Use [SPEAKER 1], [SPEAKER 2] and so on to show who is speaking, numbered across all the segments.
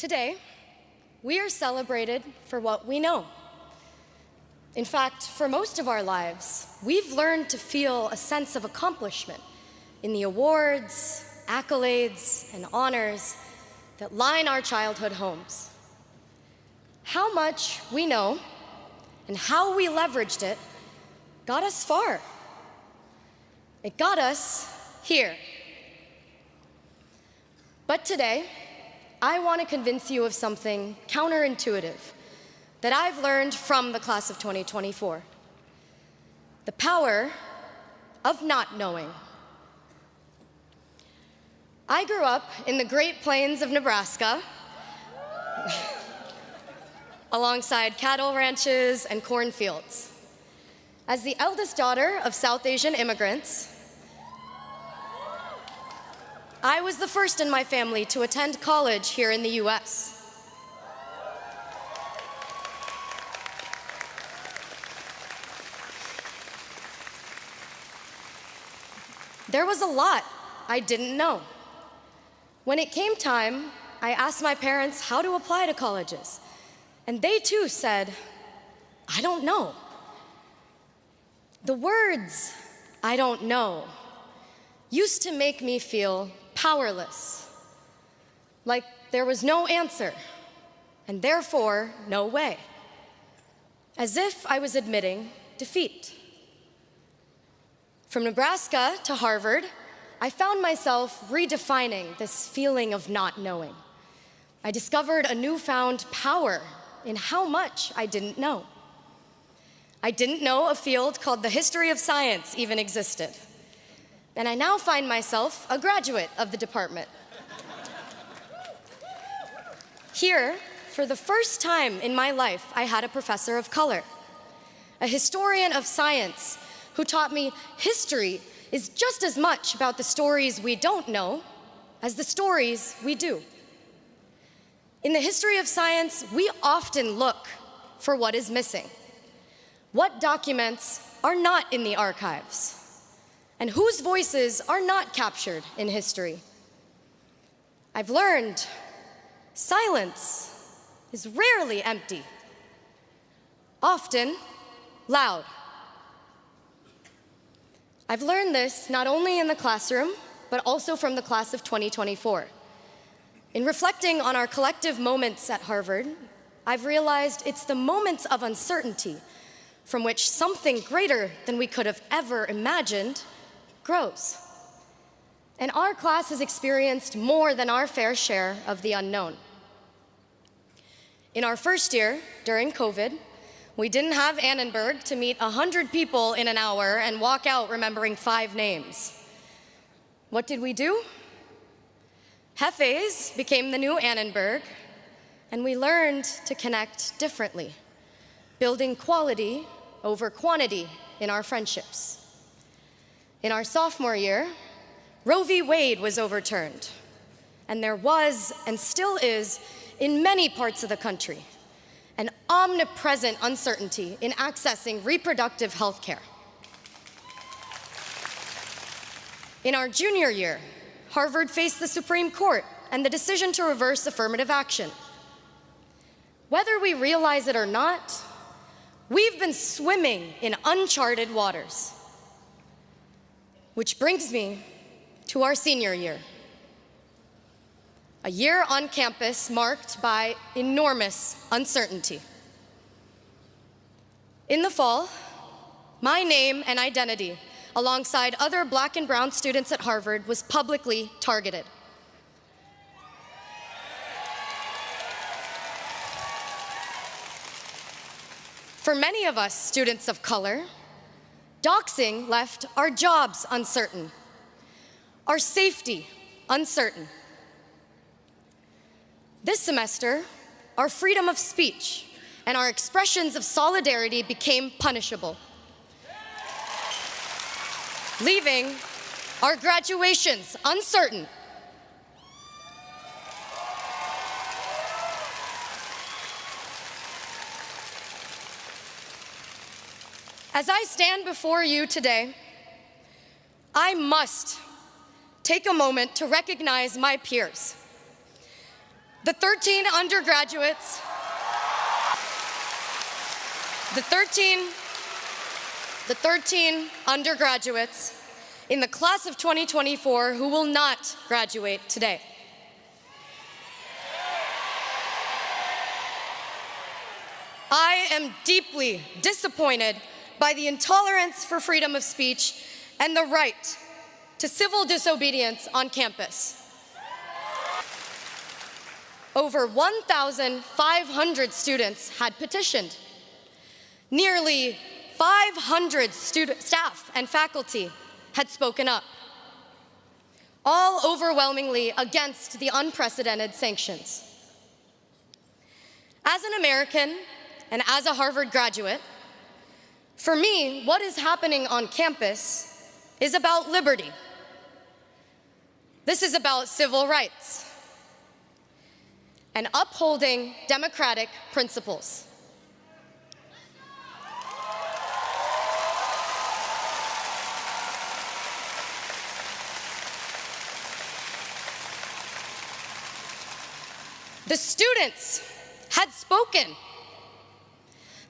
[SPEAKER 1] Today, we are celebrated for what we know. In fact, for most of our lives, we've learned to feel a sense of accomplishment in the awards, accolades, and honors that line our childhood homes. How much we know and how we leveraged it got us far. It got us here. But today, I want to convince you of something counterintuitive that I've learned from the class of 2024. The power of not knowing. I grew up in the Great Plains of Nebraska, alongside cattle ranches and cornfields. As the eldest daughter of South Asian immigrants, I was the first in my family to attend college here in the US. There was a lot I didn't know. When it came time, I asked my parents how to apply to colleges, and they too said, I don't know. The words, I don't know, used to make me feel powerless, like there was no answer, and therefore no way, as if I was admitting defeat. From Nebraska to Harvard, I found myself redefining this feeling of not knowing. I discovered a newfound power in how much I didn't know. I didn't know a field called the history of science even existed. And I now find myself a graduate of the department. Here, for the first time in my life, I had a professor of color, a historian of science who taught me history is just as much about the stories we don't know as the stories we do. In the history of science, we often look for what is missing, what documents are not in the archives, and whose voices are not captured in history. I've learned silence is rarely empty, often loud. I've learned this not only in the classroom, but also from the class of 2024. In reflecting on our collective moments at Harvard, I've realized it's the moments of uncertainty from which something greater than we could have ever imagined grows. And our class has experienced more than our fair share of the unknown. In our first year, during COVID, we didn't have Annenberg to meet 100 people in an hour and walk out remembering 5 names. What did we do? Hefes became the new Annenberg, and we learned to connect differently, building quality over quantity in our friendships. In our sophomore year, Roe v. Wade was overturned, and there was, and still is, in many parts of the country, an omnipresent uncertainty in accessing reproductive health care. In our junior year, Harvard faced the Supreme Court and the decision to reverse affirmative action. Whether we realize it or not, we've been swimming in uncharted waters. Which brings me to our senior year. A year on campus marked by enormous uncertainty. In the fall, my name and identity, alongside other Black and brown students at Harvard, was publicly targeted. For many of us students of color, doxing left our jobs uncertain, our safety uncertain. This semester, our freedom of speech and our expressions of solidarity became punishable, leaving our graduations uncertain. As I stand before you today, I must take a moment to recognize my peers. The 13 undergraduates, the 13 undergraduates in the class of 2024 who will not graduate today. I am deeply disappointed by the intolerance for freedom of speech and the right to civil disobedience on campus. Over 1,500 students had petitioned. Nearly 500 staff and faculty had spoken up, all overwhelmingly against the unprecedented sanctions. As an American and as a Harvard graduate, for me, what is happening on campus is about liberty. This is about civil rights and upholding democratic principles. The students had spoken.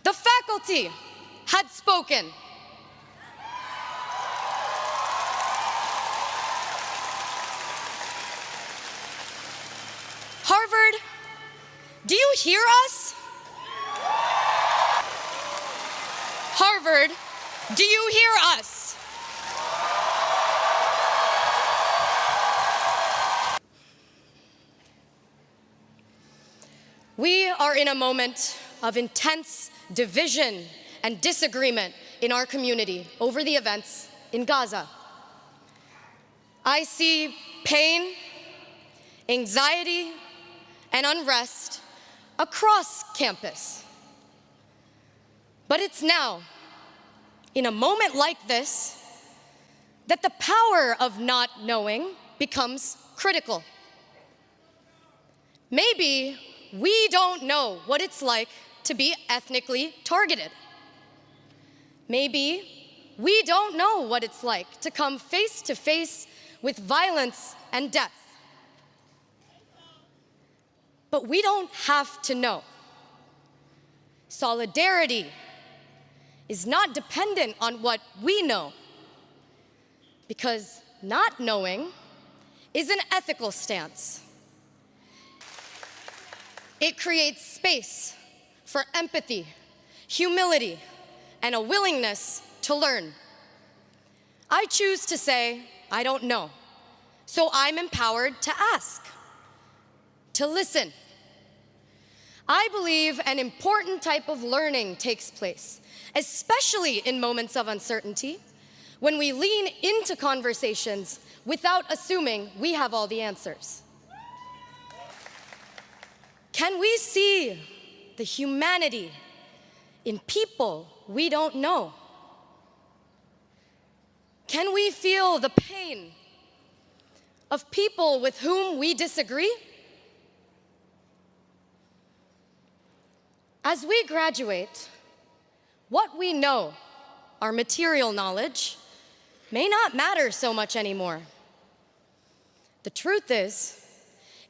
[SPEAKER 1] The faculty had spoken. Harvard, do you hear us? Harvard, do you hear us? We are in a moment of intense division and disagreement in our community over the events in Gaza. I see pain, anxiety, and unrest across campus. But it's now, in a moment like this, that the power of not knowing becomes critical. Maybe we don't know what it's like to be ethnically targeted. Maybe we don't know what it's like to come face to face with violence and death. But we don't have to know. Solidarity is not dependent on what we know, because not knowing is an ethical stance. It creates space for empathy, humility, and a willingness to learn. I choose to say, I don't know, so I'm empowered to ask, to listen. I believe an important type of learning takes place, especially in moments of uncertainty, when we lean into conversations without assuming we have all the answers. Can we see the humanity in people we don't know? Can we feel the pain of people with whom we disagree? As we graduate, what we know, our material knowledge, may not matter so much anymore. The truth is,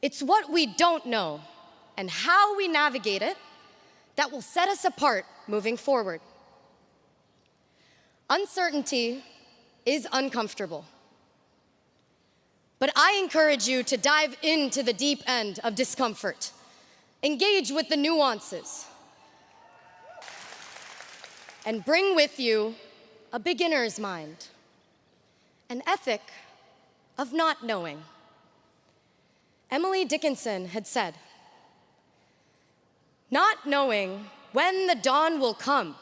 [SPEAKER 1] it's what we don't know and how we navigate it that will set us apart moving forward. Uncertainty is uncomfortable, but I encourage you to dive into the deep end of discomfort, engage with the nuances, and bring with you a beginner's mind, an ethic of not knowing. Emily Dickinson had said, "Not knowing when the dawn will come,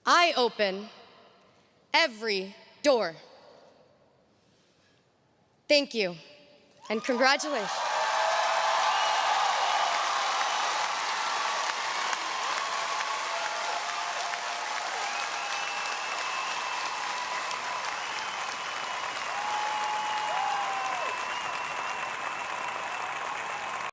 [SPEAKER 1] I open every door." Thank you, and congratulations.